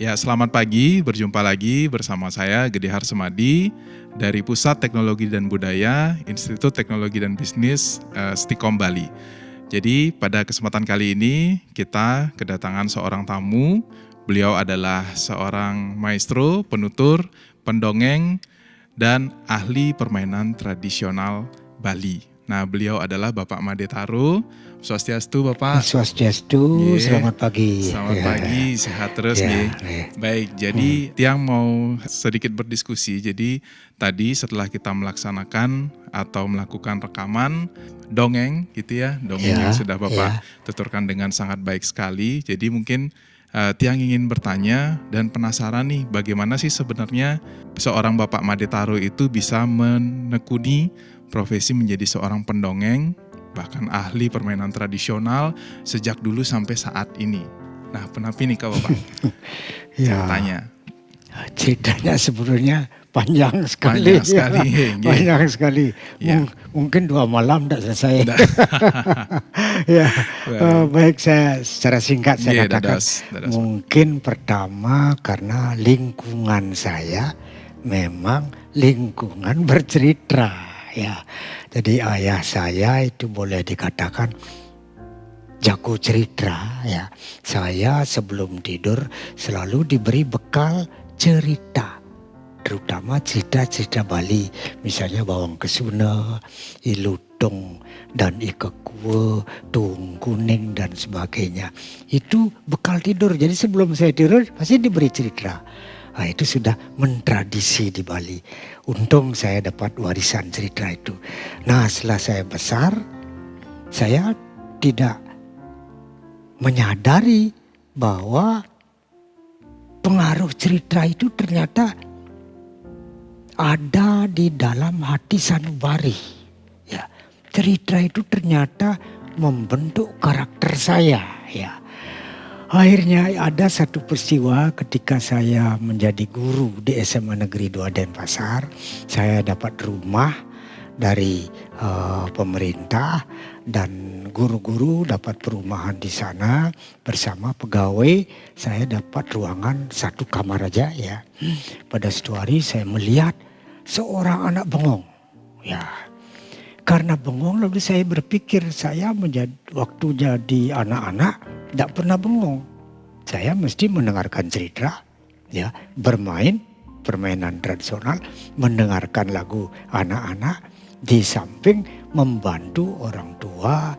Ya, selamat pagi, berjumpa lagi bersama saya Gede Harsemadi dari Pusat Teknologi dan Budaya, Institut Teknologi dan Bisnis Stikom Bali. Jadi pada kesempatan kali ini kita kedatangan seorang tamu. Beliau adalah seorang maestro, penutur, pendongeng, dan ahli permainan tradisional Bali. Nah, beliau adalah Bapak Made Taro. Swastiastu Bapak. Swastiastu, selamat pagi. Selamat pagi, sehat terus nih. Baik, jadi Tiang mau sedikit berdiskusi. Jadi tadi setelah kita melaksanakan atau melakukan rekaman dongeng gitu ya, dongeng yang sudah Bapak tuturkan dengan sangat baik sekali. Jadi mungkin Tiang ingin bertanya dan penasaran nih, bagaimana sih sebenarnya seorang Bapak Made Taro itu bisa menekuni profesi menjadi seorang pendongeng, bahkan ahli permainan tradisional sejak dulu sampai saat ini. Nah, kenapa nih Kak Bapak? Ceritanya. Ceritanya sebenarnya panjang sekali. Panjang sekali. Mungkin 2 malam tidak selesai. Baik, saya secara singkat saya katakan. Mungkin pertama karena lingkungan saya memang lingkungan bercerita. Ya, jadi ayah saya itu boleh dikatakan jago cerita. Ya, saya sebelum tidur selalu diberi bekal cerita, terutama cerita-cerita Bali, misalnya Bawang Kesuna, Ilutong dan Ika Kue, Tung Kuning dan sebagainya. Itu bekal tidur. Jadi sebelum saya tidur pasti diberi cerita. Nah, itu sudah mentradisi di Bali. Untung saya dapat warisan cerita itu. Nah, setelah saya besar, saya tidak menyadari bahwa pengaruh cerita itu ternyata ada di dalam hati sanubari. Ya, cerita itu ternyata membentuk karakter saya. Ya. Akhirnya ada satu peristiwa ketika saya menjadi guru di SMA Negeri 2 Denpasar. Saya dapat rumah dari pemerintah dan guru-guru dapat perumahan di sana bersama pegawai. Saya dapat ruangan 1 kamar aja ya. Pada suatu hari saya melihat seorang anak bengong. Ya, karena bengong lalu saya berpikir saya waktu jadi anak-anak tidak pernah bengong. Saya mesti mendengarkan cerita, ya, bermain permainan tradisional, mendengarkan lagu anak-anak, di samping membantu orang tua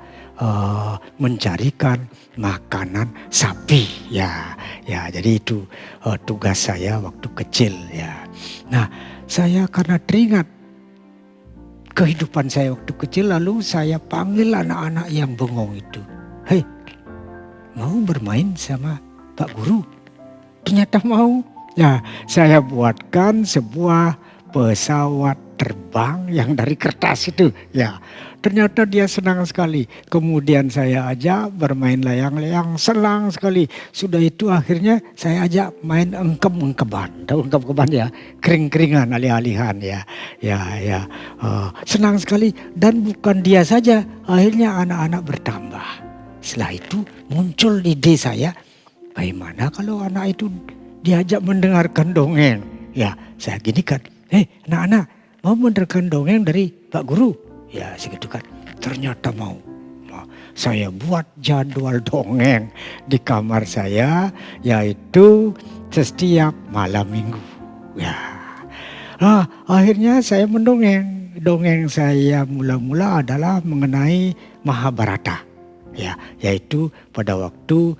mencarikan makanan sapi. Ya, jadi itu tugas saya waktu kecil. Ya, nah saya karena teringat kehidupan saya waktu kecil, lalu saya panggil anak-anak yang bengong itu. Hei, mau bermain sama Pak Guru? Ternyata mau. Ya, saya buatkan sebuah pesawat terbang yang dari kertas itu. Ya, ternyata dia senang sekali. Kemudian saya ajak bermain layang-layang, senang sekali. Sudah itu akhirnya saya ajak main engkep-engkeban. Tahu engkep-engkeban ya? Kering-keringan, alih-alihan ya. Senang sekali. Dan bukan dia saja, akhirnya anak-anak bertambah. Setelah itu muncul ide saya, bagaimana kalau anak itu diajak mendengarkan dongeng. Ya, saya ginikan, anak-anak mau mendengarkan dongeng dari Pak Guru? Ya, segitu kan. Ternyata mau. Saya buat jadwal dongeng di kamar saya, yaitu setiap malam minggu. Ya, akhirnya saya mendongeng. Dongeng saya mula-mula adalah mengenai Mahabharata. Ya, yaitu pada waktu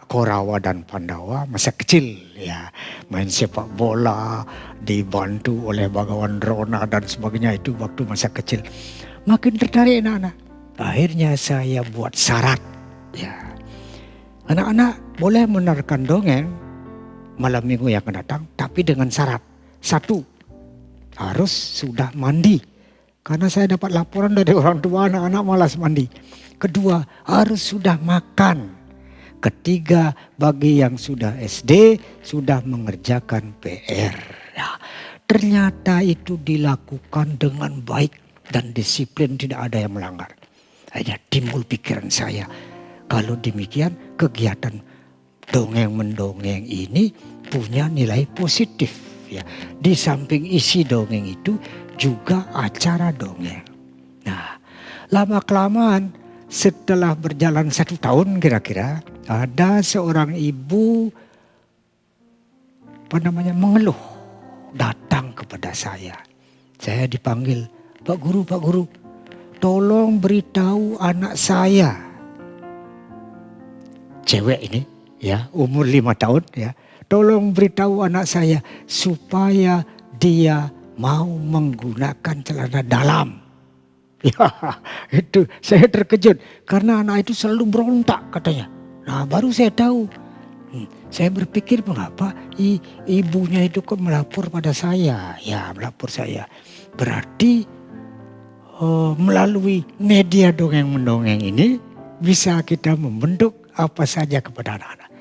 Korawa dan Pandawa masa kecil, ya, main sepak bola dibantu oleh Bagawan Drona dan sebagainya, itu waktu masa kecil. Makin tertarik anak-anak. Akhirnya saya buat syarat, ya, anak-anak boleh mendengarkan dongeng malam minggu yang akan datang, tapi dengan syarat. 1, harus sudah mandi. Karena saya dapat laporan dari orang tua anak-anak malas mandi. 2, harus sudah makan. 3, bagi yang sudah SD sudah mengerjakan PR. Ya, ternyata itu dilakukan dengan baik dan disiplin, tidak ada yang melanggar. Hanya timbul pikiran saya, kalau demikian kegiatan dongeng-mendongeng ini punya nilai positif ya. Di samping isi dongeng itu juga acara dongeng. Nah, lama-kelamaan setelah berjalan 1 tahun kira-kira, ada seorang ibu mengeluh, datang kepada saya. Saya dipanggil, Pak Guru, tolong beritahu anak saya. Cewek ini ya, umur 5 tahun ya. Tolong beritahu anak saya supaya dia mau menggunakan celana dalam. Ya, itu saya terkejut karena anak itu selalu berontak katanya. Nah, baru saya tahu. Saya berpikir mengapa ibunya itu kok melapor pada saya. Ya, melapor saya. Berarti melalui media dongeng-mendongeng ini bisa kita membentuk apa saja kepada anak-anak.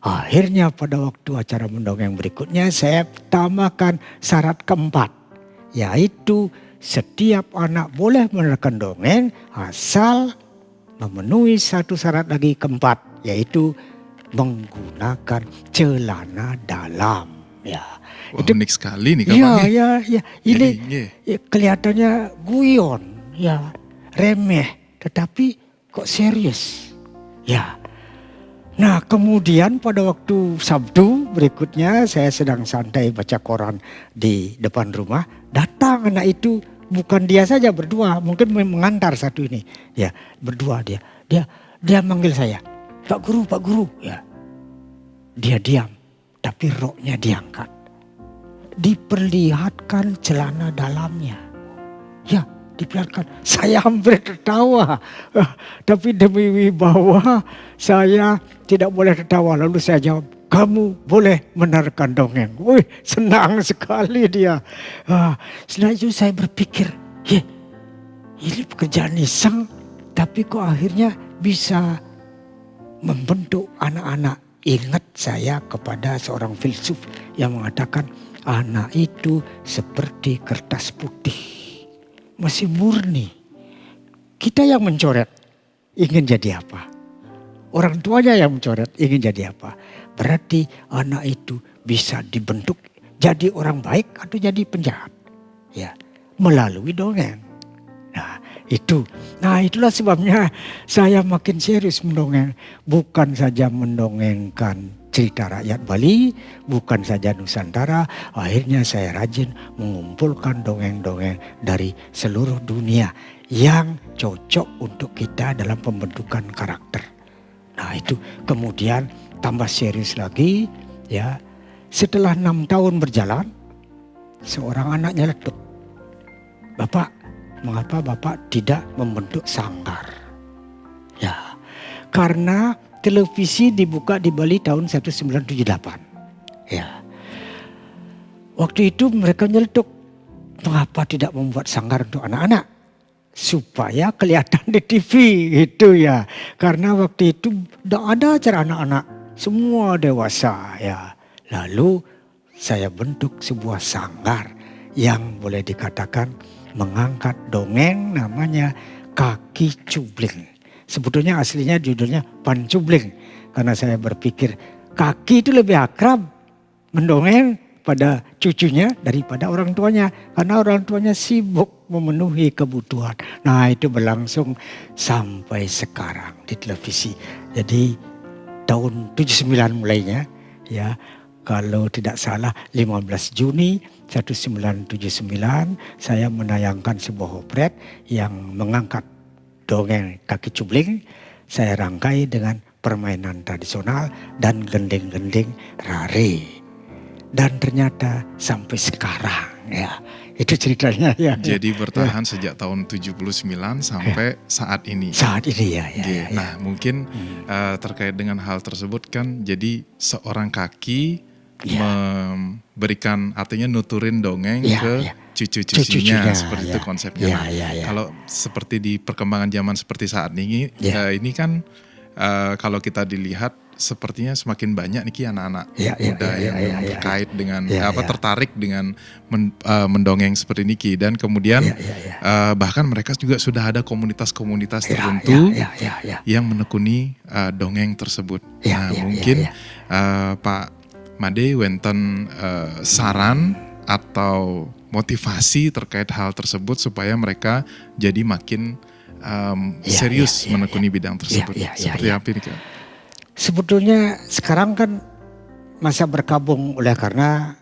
Akhirnya pada waktu acara mendongeng berikutnya saya tambahkan syarat keempat. Yaitu setiap anak boleh menerangkan dongeng asal memenuhi satu syarat lagi keempat. Yaitu menggunakan celana dalam. Ya, wah, itu unik sekali nih kabarnya. Ya. Ini ya, kelihatannya guyon, ya remeh, tetapi kok serius. Ya. Nah, kemudian pada waktu Sabtu berikutnya saya sedang santai baca koran di depan rumah, datang anak itu, bukan dia saja, berdua, mungkin mengantar satu ini. Ya, berdua dia. Dia manggil saya, Pak Guru, ya. Dia diam, tapi roknya diangkat. Diperlihatkan celana dalamnya. Ya, diperlihatkan. Saya hampir tertawa. Tapi demi wibawa saya tidak boleh tertawa. Lalu saya jawab, kamu boleh menerangkan dongeng. Wih, senang sekali dia. Setelah itu saya berpikir, ini pekerjaan iseng, tapi kok akhirnya bisa membentuk anak-anak. Ingat saya kepada seorang filsuf yang mengatakan anak itu seperti kertas putih. Masih murni. Kita yang mencoret ingin jadi apa? Orang tuanya yang mencoret ingin jadi apa? Berarti anak itu bisa dibentuk jadi orang baik atau jadi penjahat. Ya, melalui dongeng. Nah, itulah sebabnya saya makin serius mendongeng. Bukan saja mendongengkan cerita rakyat Bali, bukan saja Nusantara. Akhirnya saya rajin mengumpulkan dongeng-dongeng dari seluruh dunia yang cocok untuk kita dalam pembentukan karakter. Nah, itu kemudian tambah serius lagi, ya. Setelah 6 tahun berjalan, seorang anaknya letup. Bapak, mengapa Bapak tidak membentuk sanggar? Ya, karena televisi dibuka di Bali tahun 1978. Ya, waktu itu mereka nyeletuk, mengapa tidak membuat sanggar untuk anak-anak? Supaya kelihatan di TV gitu ya. Karena waktu itu tidak ada acara anak-anak, semua dewasa ya. Lalu saya bentuk sebuah sanggar yang boleh dikatakan mengangkat dongeng, namanya Kaki Cubling. Sebetulnya aslinya judulnya Pancubling. Karena saya berpikir kaki itu lebih akrab mendongeng pada cucunya daripada orang tuanya. Karena orang tuanya sibuk memenuhi kebutuhan. Nah, itu berlangsung sampai sekarang di televisi. Jadi tahun 79 mulainya, ya. Kalau tidak salah 15 Juni 1979 saya menayangkan sebuah operet yang mengangkat dongeng Kaki Cubling. Saya rangkai dengan permainan tradisional dan gending-gending rare. Dan ternyata sampai sekarang, ya. Itu ceritanya ya. Jadi bertahan sejak tahun 79 sampai saat ini. Saat ini ya. Nah, mungkin terkait dengan hal tersebut kan, jadi seorang kaki memberikan, artinya nuturin dongeng ke cucu-cucunya, seperti itu konsepnya. Kalau seperti di perkembangan zaman seperti saat ini, ini kan kalau kita dilihat sepertinya semakin banyak nih anak-anak Ya, muda yang memang ya. terkait dengan Ya, tertarik dengan mendongeng seperti Niki, dan kemudian bahkan mereka juga sudah ada komunitas-komunitas tertentu yang menekuni dongeng tersebut. Mungkin Pak Made wenten saran atau motivasi terkait hal tersebut supaya mereka jadi makin serius menekuni bidang tersebut. Seperti apa ini Kak? Sebetulnya sekarang kan masa berkabung oleh karena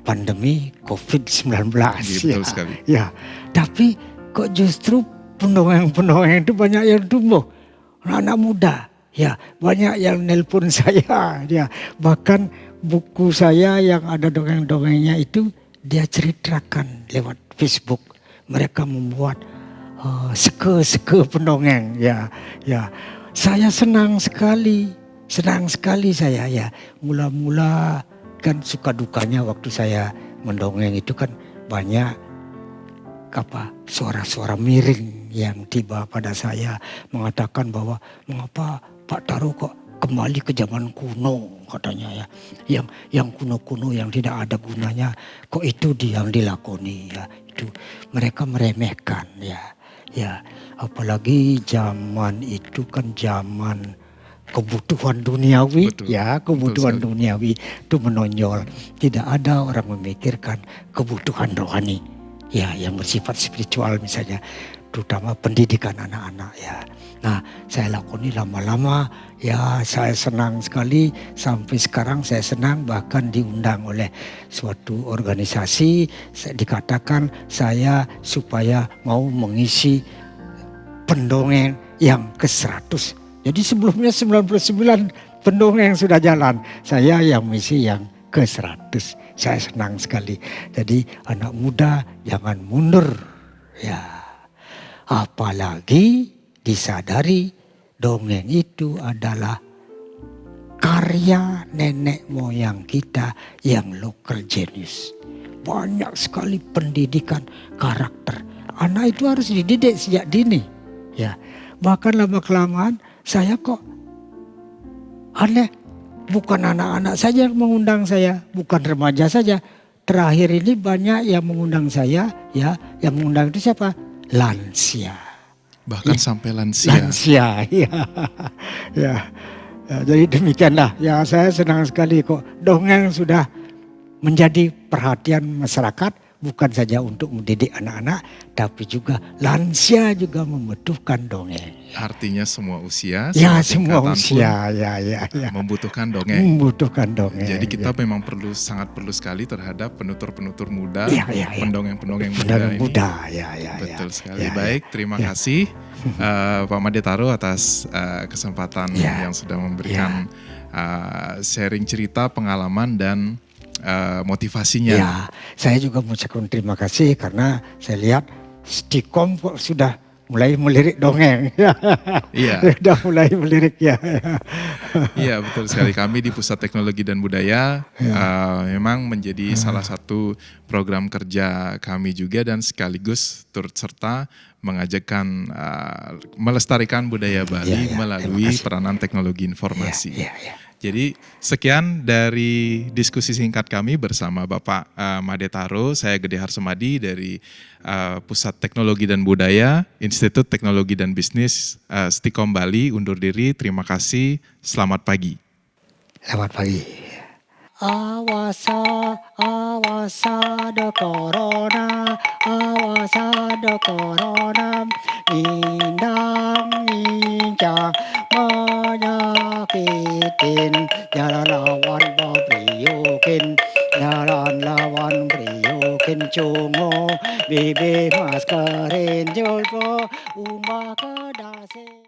pandemi COVID-19. Betul sekali. Ya, tapi kok justru pendongeng-pendongeng itu banyak yang tumbuh. Anak muda, ya banyak yang nelpon saya. Ya, bahkan buku saya yang ada dongeng-dongengnya itu dia ceritakan lewat Facebook. Mereka membuat seke pendongeng. Ya. Saya senang sekali saya ya. Mula-mula kan suka dukanya waktu saya mendongeng itu kan banyak suara-suara miring yang tiba pada saya mengatakan bahwa mengapa Pak Taro kok kembali ke zaman kuno katanya ya. Yang kuno-kuno yang tidak ada gunanya kok itu yang dilakoni ya. Itu mereka meremehkan ya. Ya, apalagi zaman itu kan zaman kebutuhan duniawi. Betul, ya, kebutuhan duniawi itu menonjol. Tidak ada orang memikirkan kebutuhan rohani. Ya, yang bersifat spiritual misalnya, terutama pendidikan anak-anak ya. Nah, saya lakoni lama-lama ya, saya senang sekali sampai sekarang saya senang bahkan diundang oleh suatu organisasi dikatakan saya supaya mau mengisi pendongeng yang ke-100. Jadi sebelumnya 99 pendongeng sudah jalan, saya yang misi yang ke-100. Saya senang sekali. Jadi anak muda jangan mundur ya. Apalagi disadari dongeng itu adalah karya nenek moyang kita yang lokal genius. Banyak sekali pendidikan karakter. Anak itu harus dididik sejak dini. Ya, bahkan lama-kelamaan saya kok aneh. Bukan anak-anak saja yang mengundang saya, bukan remaja saja. Terakhir ini banyak yang mengundang saya, ya. Yang mengundang itu siapa? Lansia. Bahkan sampai lansia. Lansia, ya. Jadi demikianlah. Ya, saya senang sekali kok dongeng sudah menjadi perhatian masyarakat. Bukan saja untuk mendidik anak-anak, tapi juga lansia juga membutuhkan dongeng. Artinya semua usia, ya semua usia, ya. membutuhkan dongeng. Membutuhkan dongeng. Jadi kita memang sangat perlu sekali terhadap penutur-penutur muda, pendongeng-pendongeng muda. Betul sekali. Baik, terima kasih Pak Made Taro atas kesempatan yang sudah memberikan sharing cerita, pengalaman dan motivasinya. Ya, saya juga mengucapkan terima kasih karena saya lihat Stikom kok sudah mulai melirik dongeng. Iya. Sudah mulai melirik ya. Iya, betul sekali. Kami di Pusat Teknologi dan Budaya memang menjadi salah satu program kerja kami juga dan sekaligus turut serta mengajakkan melestarikan budaya Bali melalui peranan teknologi informasi. Jadi sekian dari diskusi singkat kami bersama Bapak Made Taro. Saya Gede Harsemadi dari Pusat Teknologi dan Budaya, Institut Teknologi dan Bisnis Stikom Bali undur diri. Terima kasih, selamat pagi. Selamat pagi. Awas ada corona, awas ada corona, nincang menyakitin, jalan lawan priyokin, jalan lawan priyokin, cungo bibi maskerin jolpo umbah kedase.